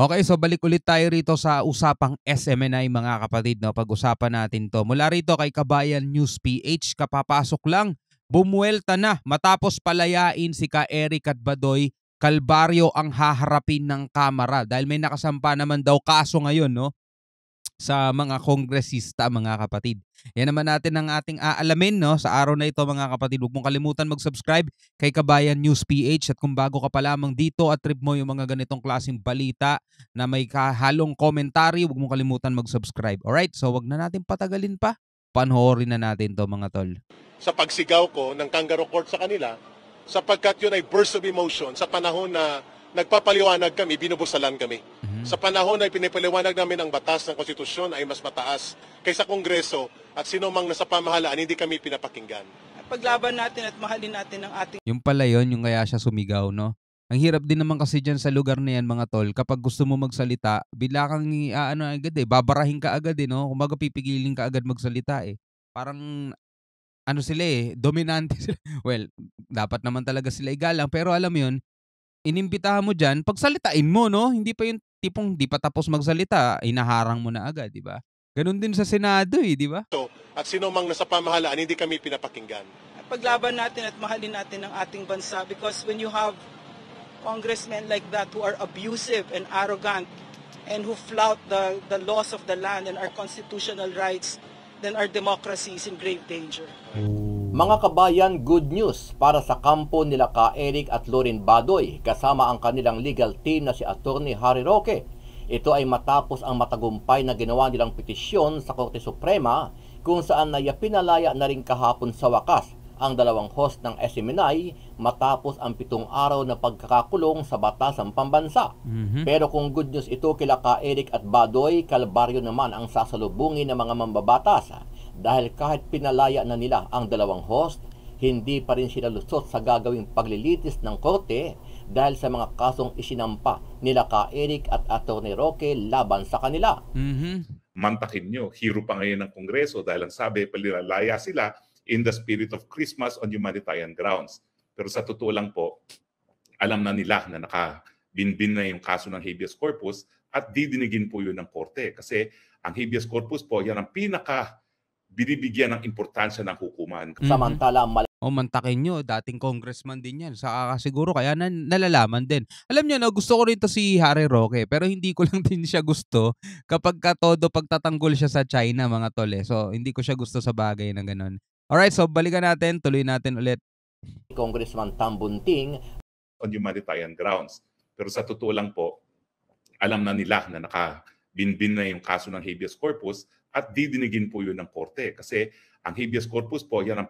Okay, so balik ulit tayo rito sa usapang SMNI mga kapatid, no? Pag-usapan natin to. Mula rito kay Kabayan News PH, kapapasok lang, bumuelta na matapos palayain si Ka Eric at Badoy, kalbaryo ang haharapin ng Kamara dahil may nakasampa naman daw kaso ngayon, no? Sa mga kongresista mga kapatid. Yan naman natin ang ating aalamin, no, sa araw na ito mga kapatid. Huwag mong kalimutan mag-subscribe kay Kabayan News PH at kung bago ka pa lamang dito at trip mo yung mga ganitong klaseng balita na may kahalong commentary, huwag mong kalimutan mag-subscribe. Alright, so wag na natin patagalin pa. Panoorin na natin to mga tol. Sa pagsigaw ko ng kangaroo court sa kanila, sapagkat yun ay burst of emotion sa panahon na nagpapaliwanag kami, binubusalan kami. Sa panahon na pinipaliwanag namin ang batas ng konstitusyon ay mas mataas kaysa Kongreso at sino mang nasa pamahalaan, hindi kami pinapakinggan. Paglaban natin at mahalin natin ang ating Yung pala yun, yung kaya siya sumigaw, no? Ang hirap din naman kasi dyan sa lugar na yan mga tol, kapag gusto mo magsalita, bila kang agad babarahin ka agad no? Kumbaga pipigilin ka agad magsalita eh. Parang ano sila eh, dominante sila. Well, dapat naman talaga sila igalang, pero alam mo yun, inimbitahan mo dyan, pagsalitain mo, no? Hindi pa yung tipong di pa tapos magsalita, inaharang mo na agad, di ba? Ganun din sa Senado eh, di ba? At sino mang nasa pamahalaan, hindi kami pinapakinggan. paglaban natin at mahalin natin ang ating bansa, because when you have congressmen like that who are abusive and arrogant and who flout the laws of the land and our constitutional rights, then our democracy is in grave danger. Mga kabayan, good news para sa kampo nila Ka Eric at Loren Badoy kasama ang kanilang legal team na si Attorney Harry Roque. Ito ay matapos ang matagumpay na ginawa nilang petisyon sa Korte Suprema kung saan pinalaya na rin kahapon sa wakas ang dalawang host ng SMNI matapos ang 7 araw na pagkakakulong sa batasang pambansa. Pero kung good news ito kila Ka Eric at Badoy, kalbaryo naman ang sasalubungin ng mga mambabatas dahil kahit pinalaya na nila ang dalawang host, hindi pa rin sila lusot sa gagawing paglilitis ng korte dahil sa mga kasong isinampa nila Ka Eric at Attorney Roque laban sa kanila. Mantakin nyo, hero pa ngayon ng Kongreso dahil ang sabi, palilalaya sila in the spirit of Christmas on humanitarian grounds. Pero sa totoo lang po, alam na nila na nakabinbin na yung kaso ng habeas corpus at didinigin po yun ng korte. Kasi ang habeas corpus po, yan ang binibigyan ng importansya ng hukuman. Samantala, Mantakin nyo, dating congressman din yan. Siguro kaya nalalaman din. Alam nyo, no, gusto ko rin to si Harry Roque, pero hindi ko lang din siya gusto kapag todo pagtatanggol siya sa China, mga tol. So, hindi ko siya gusto sa bagay na ganun. Alright, so balikan natin, tuloy natin ulit. Congressman Tambunting on humanitarian grounds. Pero sa totoo lang po, alam na nila na nakabinbin na yung kaso ng habeas corpus at didinigin po yun ng korte. Kasi ang habeas corpus po, yan ang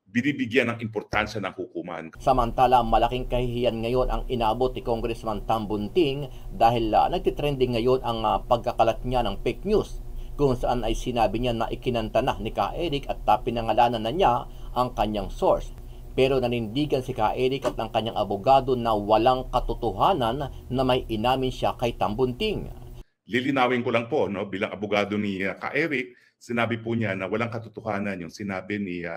binibigyan ng importansya ng hukuman. Samantala, malaking kahihiyan ngayon ang inabot ni Congressman Tambunting dahil nagtitrending ngayon ang pagkakalat niya ng fake news kung saan ay sinabi niya na ikinanta na ni Ka Eric at pinangalanan na niya ang kanyang source. Pero nanindigan si Ka Eric at ang kanyang abogado na walang katotohanan na may inamin siya kay Tambunting. Lilinawin ko lang po, no, bilang abogado ni Ka Eric, sinabi po niya na walang katotohanan yung sinabi ni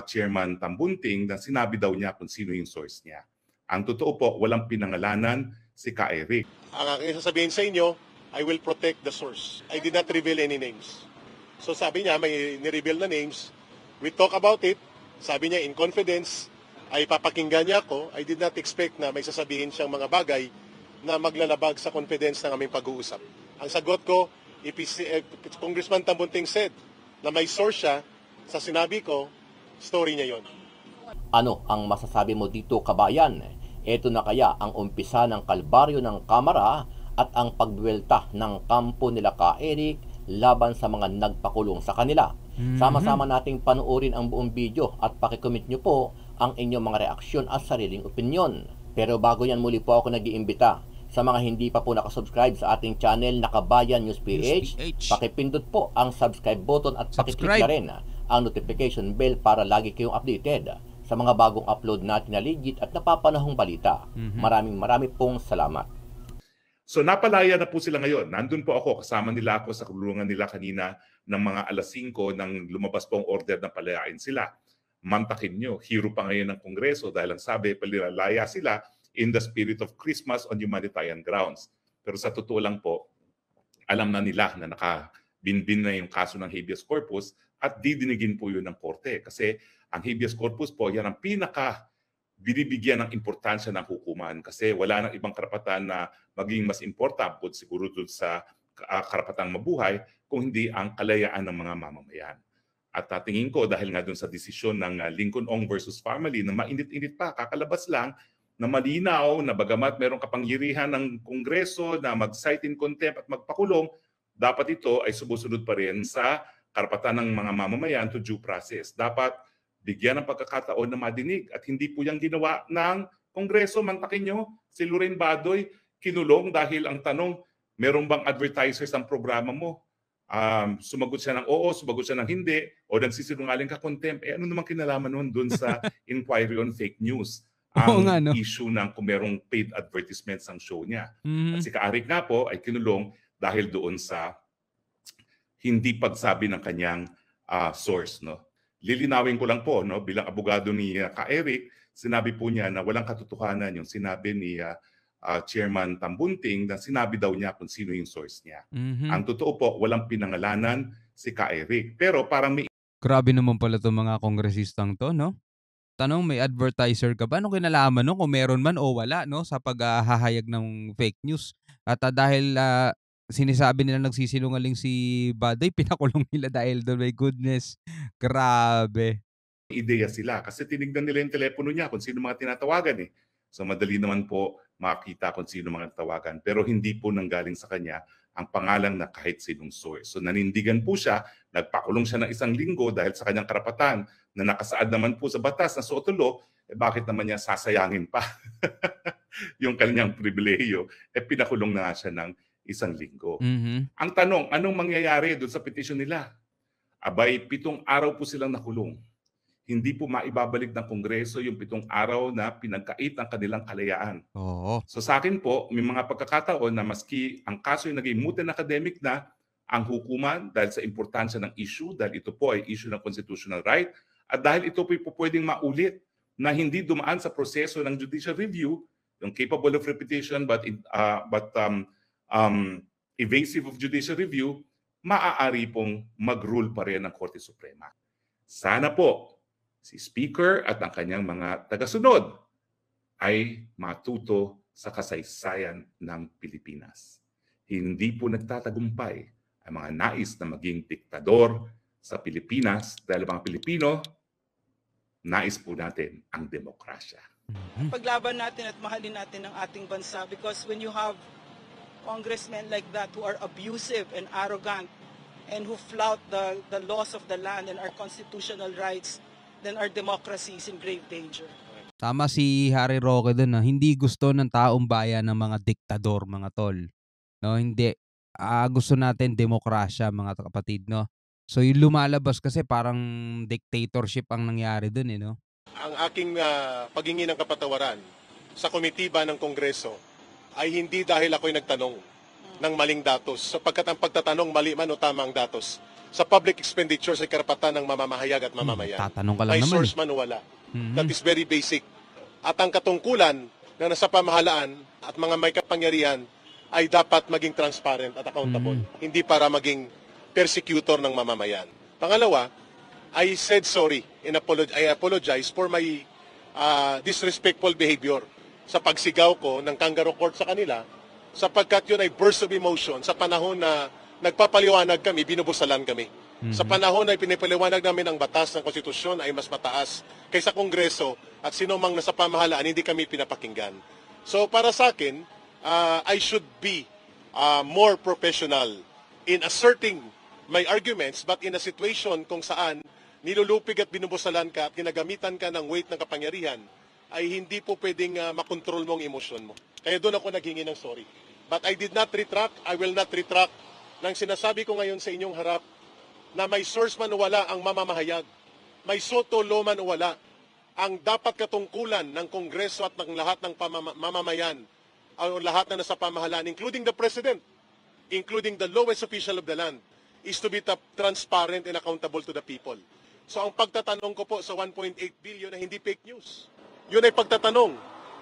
Chairman Tambunting na sinabi daw niya kung sino yung source niya. Ang totoo po, walang pinangalanan si Ka Eric. Ang aking sasabihin sa inyo, I will protect the source. I did not reveal any names. So sabi niya, may nireveal na names. We talk about it. Sabi niya, in confidence, ay papakinggan niya ako. I did not expect na may sasabihin siyang mga bagay na maglalabag sa confidence ng aming pag-uusap. Ang sagot ko, if Congressman Tambunting said na may source siya sa sinabi ko, story niya yon. Ano ang masasabi mo dito, kabayan? Ito na kaya ang umpisa ng kalbaryo ng Kamara at ang pagduwelta ng kampo nila Ka Eric laban sa mga nagpakulong sa kanila. Sama-sama nating panoorin ang buong video at pakikomment nyo po ang inyong mga reaksyon at sariling opinyon. Pero bago yan, muli po ako nag-iimbita sa mga hindi pa po nakasubscribe sa ating channel na Kabayan News PH, pakipindot po ang subscribe button at pakiclick na rin ang notification bell para lagi kayong updated sa mga bagong upload natin na legit at napapanahong balita. Maraming pong salamat. So napalaya na po sila ngayon. Nandun po ako, kasama nila ako sa kulungan nila kanina ng mga 5:00 nang lumabas po ang order na palayain sila. Mantakin nyo, hero pa ngayon ng Kongreso dahil ang sabi, palilalaya sila in the spirit of Christmas on humanitarian grounds. Pero sa totoo lang po, alam na nila na nakabinbin na yung kaso ng habeas corpus at didinigin po yun ng korte. Kasi ang habeas corpus po, yan ang binibigyan ng importansya ng hukuman kasi wala nang ibang karapatan na maging mas importante siguro doon sa karapatang mabuhay kung hindi ang kalayaan ng mga mamamayan. At tingin ko dahil nga doon sa desisyon ng Lincoln Ong versus Family na mainit-init pa, kakalabas lang na malinaw na bagamat merong kapangyarihan ng Kongreso na mag-cite in contempt at magpakulong, dapat ito ay sumusunod pa rin sa karapatan ng mga mamamayan to due process. Dapat bigyan ng pagkakataon na madinig at hindi po yung ginawa ng Kongreso. Mantakin nyo, si Loren Badoy kinulong dahil ang tanong, meron bang advertisers ang programa mo? Sumagot siya ng oo, sumagot siya ng hindi, o nagsisinungaling ka contempt. Ano naman kinalaman nun dun sa inquiry on fake news? Oo Ang nga, no? issue ng kung merong paid advertisements ang show niya. Mhm. At si Kaarik nga po ay kinulong dahil doon sa hindi pagsabi ng kanyang source. No? Lilinawin ko lang po, no, bilang abogado ni Ka-Eric, sinabi po niya na walang katotohanan yung sinabi ni Chairman Tambunting na sinabi daw niya kung sino yung source niya. Mhm. Ang totoo po, walang pinangalanan si Ka-Eric. Pero parang may Grabe naman pala itong mga kongresistang to, no? Tanong, may advertiser ka ba? Anong kinalaman no? Kung meron man o wala, no? Sa paghahayag ng fake news. At dahil sinisabi nila nagsisinungaling si Badoy, pinakulong nila dahil doon. My goodness. Grabe. ideya sila kasi tinignan nila yung telepono niya kung sino mga tinatawagan eh. So madali naman po makita kung sino mga tawagan. Pero hindi po nanggaling sa kanya ang pangalan na kahit sinong source. So nanindigan po siya, nagpakulong siya ng 1 linggo dahil sa kanyang karapatan na nakasaad naman po sa batas na sotulo, bakit naman niya sasayangin pa yung kanyang pribilehiyo? Pinakulong na nga siya ng 1 linggo. Mhm. Ang tanong, anong mangyayari doon sa petisyon nila? Abay, 7 araw po silang nakulong. Hindi po maibabalik ng Kongreso yung 7 araw na pinagkait ang kanilang kalayaan. Oo. So sa akin po, may mga pagkakataon na maski ang kaso ay naging moot and academic na, ang hukuman dahil sa importansya ng issue, dahil ito po ay issue ng constitutional right, at dahil ito po pwedeng maulit na hindi dumaan sa proseso ng judicial review, yung capable of repetition but evasive of judicial review, maaari pong mag-rule pa rin ng Korte Suprema. Sana po si Speaker at ang kanyang mga tagasunod ay matuto sa kasaysayan ng Pilipinas. Hindi po nagtatagumpay ang mga nais na maging diktador sa Pilipinas dahil mga Pilipino, nais po natin ang demokrasya. Mhm. Paglaban natin at mahalin natin ang ating bansa because when you have congressmen like that who are abusive and arrogant and who flout the laws of the land and our constitutional rights, then our democracy is in grave danger. Tama si Harry Roque dun na hindi gusto ng taong bayan ng mga diktador, mga tol. No, hindi. Gusto natin demokrasya, mga kapatid, no? So yung lumalabas kasi parang dictatorship ang nangyari dun, no? Ang aking paghingi ng kapatawaran sa komitiba ng Kongreso ay hindi dahil ako'y nagtanong ng maling datos, sapagkat ang pagtatanong mali man o tama ang datos sa public expenditures ay karapatan ng mamamahayag at mamamayan. Tatanong ka lang May naman. source man o wala. Mhm. That is very basic. At ang katungkulan na nasa pamahalaan at mga may kapangyarihan ay dapat maging transparent at accountable. Hindi para maging persecutor ng mamamayan. Pangalawa, I said sorry and I apologize for my disrespectful behavior sa pagsigaw ko ng kangaroo court sa kanila, sapagkat yun ay burst of emotion sa panahon na nagpapaliwanag kami, binubusalan kami. Sa panahon na pinipaliwanag namin ang batas ng konstitusyon ay mas mataas kaysa Kongreso at sino mang nasa pamahalaan, hindi kami pinapakinggan. So para sa akin, I should be more professional in asserting my arguments, but in a situation kung saan nilulupig at binubusalan ka at ginagamitan ka ng weight ng kapangyarihan, ay hindi po pwedeng makontrol mo ang emosyon mo. Kaya doon ako naghingi ng sorry. But I did not retract, I will not retract ng sinasabi ko ngayon sa inyong harap na may source man o wala ang mamamahayag, may soto law man o wala, ang dapat katungkulan ng Kongreso at ng lahat ng mamamayan, o lahat na nasa pamahalaan, including the President, including the lowest official of the land, is to be transparent and accountable to the people. So ang pagtatanong ko po sa 1.8 billion na hindi fake news, yun ay pagtatanong.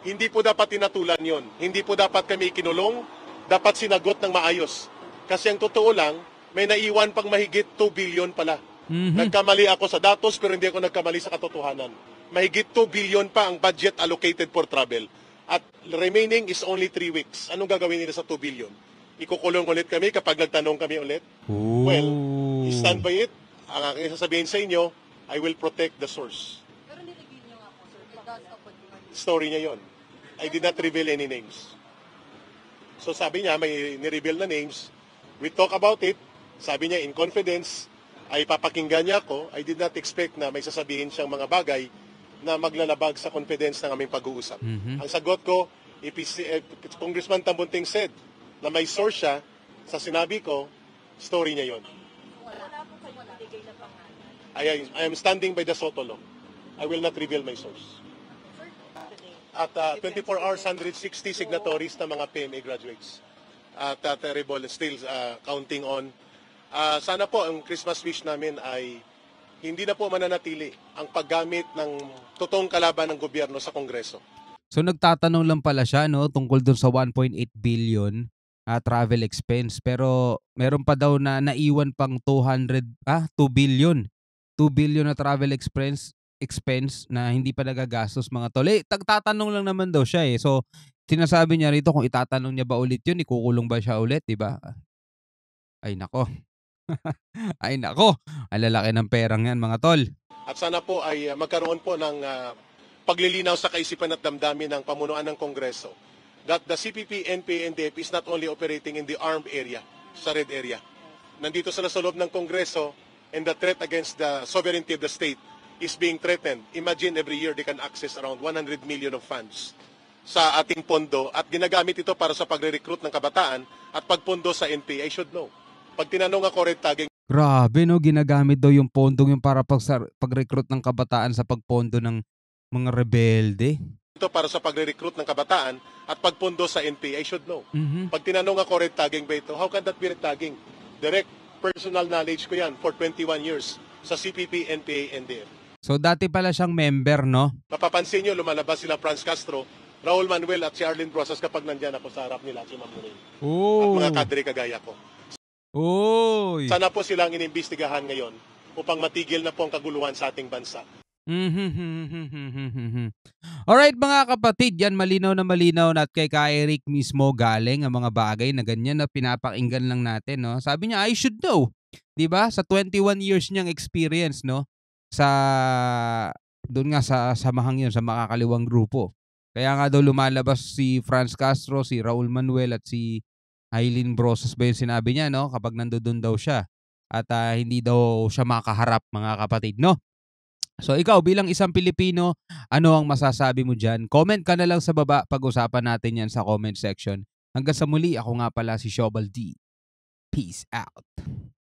Hindi po dapat tinatulan yon. Hindi po dapat kami ikinulong dapat sinagot ng maayos. Kasi ang totoo lang, may naiwan pang mahigit 2 billion pala. Nagkamali ako sa datos pero hindi ako nagkamali sa katotohanan. Mahigit 2 billion pa ang budget allocated for travel. At remaining is only 3 weeks. Anong gagawin nila sa 2 billion? Ikukulong ulit kami kapag nagtanong kami ulit? Well, stand by it. Ang aking sasabihin sa inyo, I will protect the source. Pero nilagay niyo nga po, sir, it does upon Story niya yon. I did not reveal any names. So sabi niya, may nireveal na names. We talk about it. Sabi niya, in confidence, ay papakinggan niya ako. I did not expect na may sasabihin siyang mga bagay na maglalabag sa confidence ng aming pag-uusap. Ang sagot ko, if Congressman Tambunting said na may source siya sa sinabi ko, story niya yon. wala po kayo nilagay na pangalan. I am standing by the SOTO law. I will not reveal my source. At 24 hours, 160 signatories na mga PMA graduates. At terrible, still counting on. Sana po ang Christmas wish namin ay hindi na po mananatili ang paggamit ng totoong kalaban ng gobyerno sa Kongreso. So nagtatanong lang pala siya no tungkol dun sa 1.8 billion travel expense, pero meron pa daw na naiwan pang 2 billion. 2 billion na travel expense na hindi pa nagagastos mga tol. Tatanong lang naman daw siya eh. So sinasabi niya rito kung itatanong niya ba ulit yun, ikukulong ba siya ulit, di ba? Ay nako. Ay nako. Ang lalaki ng perang yan mga tol. At sana po ay magkaroon po ng paglilinaw sa kaisipan at damdamin ng pamunuan ng Kongreso that the CPP, NPA, NDF is not only operating in the armed area, sa red area. Nandito sila sa loob ng Kongreso and the threat against the sovereignty of the state is being threatened. Imagine every year they can access around 100 million of funds sa ating pondo at ginagamit ito para sa pagre-recruit ng kabataan at pagpondo sa NPA. I should know. Pag tinanong ako red tagging, Grabe no, ginagamit daw yung pondong yung para pag-recruit ng kabataan sa pagpondo ng mga rebelde. ito para sa pagre-recruit ng kabataan at pagpondo sa NPA. I should know. Pag tinanong ako red tagging ba ito, how can that be red tagging? Direct personal knowledge ko yan for 21 years sa CPP, NPA, NDF. So dati pala siyang member no? Mapapansin nyo, lumalabas sila Franz Castro, Raul Manuel at si Arlene Brosas kapag nandyan ako sa harap nila, si Ma'am Lorraine. At mga kadre kagaya ko. Oy. Sana po silang inimbestigahan ngayon upang matigil na po ang kaguluhan sa ating bansa. Alright mga kapatid, yan malinaw na at kay Eric mismo galing ang mga bagay na ganyan na pinapakinggan lang natin, no? Sabi niya, I should know. 'Di ba? Sa 21 years niyang experience, no? Sa doon nga sa samahang 'yon sa makakaliwang grupo. Kaya nga daw lumalabas si Franz Castro, si Raul Manuel at si Arlene Brosas ba yung sinabi niya, no? Kapag nandoon daw siya. At hindi daw siya makaharap mga kapatid, no? So ikaw bilang isang Pilipino, ano ang masasabi mo dyan? Comment ka na lang sa baba, pag-usapan natin yan sa comment section. Hanggang sa muli, ako nga pala si Shobal D. Peace out.